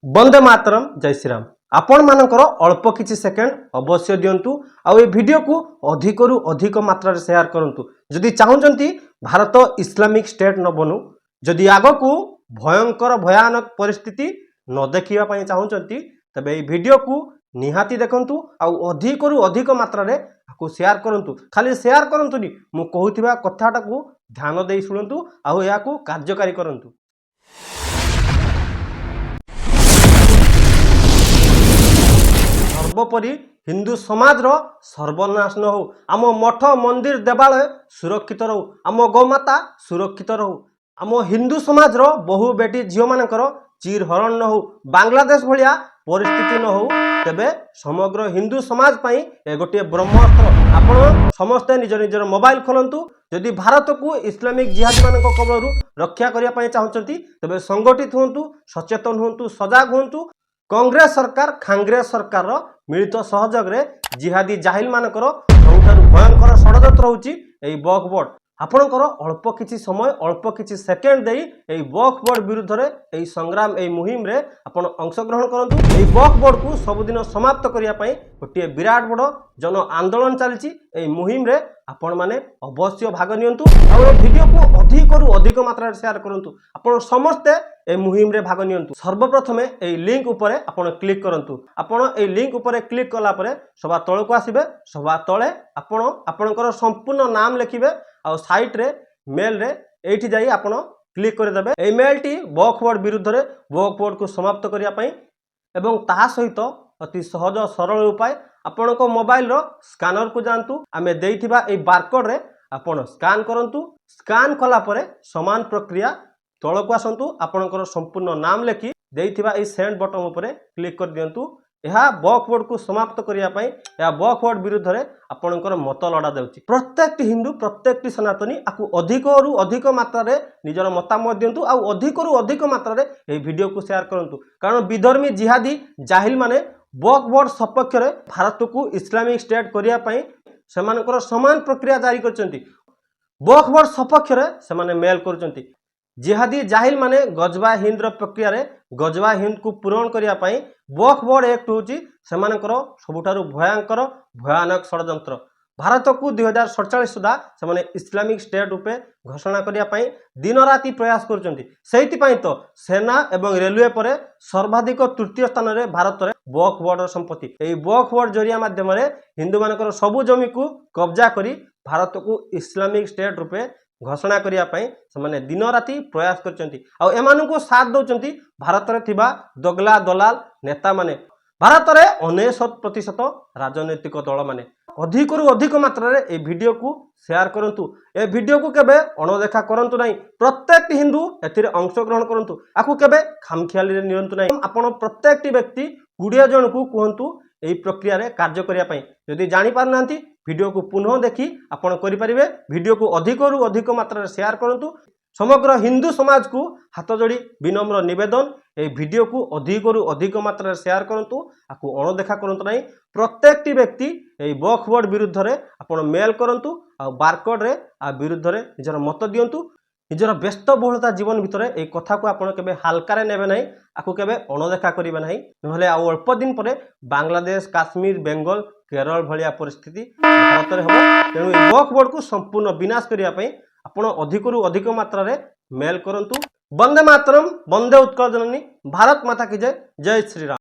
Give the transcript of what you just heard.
वंदे मातरम जय श्रीराम। आपण मानकर अल्प किछि सेकेंड अवश्य दिंतु आउ ए वीडियो को अधिक रु अधिक मात्रा शेयर करंतु। जदि चाहूचंती भारत इस्लामिक स्टेट न बनू, जदि आगो को भयंकर भयानक परिस्थिति न देखिबा पई चाहूचंती तबे ए वीडियो को निहाती देखंतु आउ अधिक रु अधिक मात्रा रे को शेयर करंतु। खाली शेयर करंतुनी, मु कहूथिबा कथाटा को ध्यान देई सुनंतु आउ या को कार्यकारी करंतु। सर्वोपरि हिंदू समाज रो सर्वनाश न हो, आम मठ मंदिर देवालय सुरक्षित रहू, आम गौमाता सुरक्षित रहू, आम हिंदू समाज रो बहु बेटी झील मानकर चीर हरण न हो, बांग्लादेश भलिया परिस्थिति न हो, तेबे समग्र हिंदू समाज पई ए गोटे ब्रह्मास्त्र। आपण समस्ते निज निजर मोबाइल खोलंतु। जदि भारत को इस्लामिक जिहादी मानक कबलरू रक्षा करिया पई चाहउचंती तबे संगठित होंतु, सचेतन होंतु, सजाग होंतु। कांग्रेस सरकार खांग्रेस सरकार मिलित सहयोग रे जिहादी जाहिल मानकर सबुठारु भयंकर षडयंत्र होउची एई बकबोर्ड। आपणकर अल्प किछि समय अल्प किछि सेकेंड देई एई बकबोर्ड विरुद्ध रे एई संग्राम एई मुहिम रे आपण अंशग्रहण करंतु। एई बकबोर्ड को सबुदिन समाप्त करिया पई गोटे विराट बड़ जन आंदोलन चलछि। एई मुहिम रे आपण माने अवश्य भाग नियंतु और ए वीडियो को अधिक रु अधिक मात्रा रे शेयर करंतु। आपण समस्ते ए मुहिम रे भाग नियंतु। सर्वप्रथमे ए लिंक उपरे आपण क्लिक करंतु। आपण ए लिंक उपरे क्लिक कला परे सभा तळ को आसीबे। सभा तळे आपण आपणकर संपूर्ण नाम लिखिबे आ साइट रे मेल रे एठी जाई आपण क्लिक कर देबे। ए मेल टी बकबोर्ड विरुद्ध रे बकबोर्ड को समाप्त करिया पई एवं ता सहित अति सहज सरल उपाय आपण को मोबाइल रो स्कैनर को जानतु। आमे देइथिबा ए बारकोड रे आपण स्कैन करंतु। स्कैन कला परे समान प्रक्रिया तळ को आसंतु। आपणकर संपूर्ण नाम लिखि देइथिबा ए सेंड बटन उपरे क्लिक कर दियंतु। यह बकबोर्ड को समाप्त करिया पई या बकबोर्ड विरुद्ध रे आपणकर मत लड़ा देउची। प्रत्येक हिंदू प्रत्येक सनातनी आकु अधिक रु अधिक मात्रा रे निजर मतामत दियंतु आ अधिक रु अधिक मात्रा रे ए वीडियो को शेयर करंतु। कारण विधर्मी जिहादी जाहिल माने बकबोर्ड सपक्ष रे भारत को इस्लामिक स्टेट करिया पई सेमानकर समान प्रक्रिया जारी करचंती। बकबोर्ड सपक्ष रे सेमाने मेल करचंती। जिहादी जाहिल माने गजवा हिंद प्रक्रिया रे गजवा हिंद को पूरण करिया पई बकबोर्ड एक्ट होची सेमानकर सबुठारु भयंकर भयानक षडयंत्र। भारत को 2047 सुधा सेमाने इस्लामिक स्टेट रूपे घोषणा करिया पई दिन राति प्रयास करचंती। सेहिति पई तो सेना एवं रेलवे परे सर्वाधिक तृतीय स्थान रे भारत रे बकबोर्ड संपत्ति। एई बकबोर्ड जरिया माध्यम रे हिंदू मानकर सबु जमी को कब्जा करी भारत को इस्लामिक स्टेट रूपे घोषणा करिया पई समाने दिन राति प्रयास करचंती। आ एमानु को साथ दउचंती भारत रे थिबा दोगला दलाल नेता माने। भारत रे 99% राजनीतिक दल माने। अधिक रु अधिक मात्रा रे ए वीडियो को शेयर करंतु। ए वीडियो को केबे अणदेखा करंतु नाही। प्रत्येक हिंदू एथिरे अंशग्रहण करंतु। आकु केबे खामखियाली रे नियंतु नाही। आपण प्रत्येक व्यक्ति 20 जन को कहंतु एई प्रक्रिया रे कार्य करिया पई। जदि जानि पार नांती वीडियो को पुनः देखि आपण करि परिबे। वीडियो को अधिक रु अधिक मात्रा रे शेयर करंतु। समग्र हिंदू समाज को हाथ जोड़ी विनम्र निवेदन, ए वीडियो को अधिक रु अधिक मात्रा रे शेयर करंतु। आकु अणदेखा करंतु नाही। प्रत्येक व्यक्ति ए बकबोर्ड विरुद्ध रे आपण मेल करंतु आ बारकोड रे आ विरुद्ध रे निजर मत दियंतु। निजर व्यस्त बहुलता जीवन भितर ए कथा को आपण केबे हल्का रे नेबे नाही। आकु केबे अणदेखा करिबे नाही। नहले आ अल्प दिन परे बांग्लादेश, काश्मीर, बेंगल, केरल भलिया परिस्थिति भारत रे हो। तेणु ए बकबोर्ड को संपूर्ण विनाश करिया पई आपण अधिक रु अधिक मात्रा रे मेल करंतु। वंदे मातरम, वंदे उत्कल जननी, भारत माता की जय, जय श्री राम।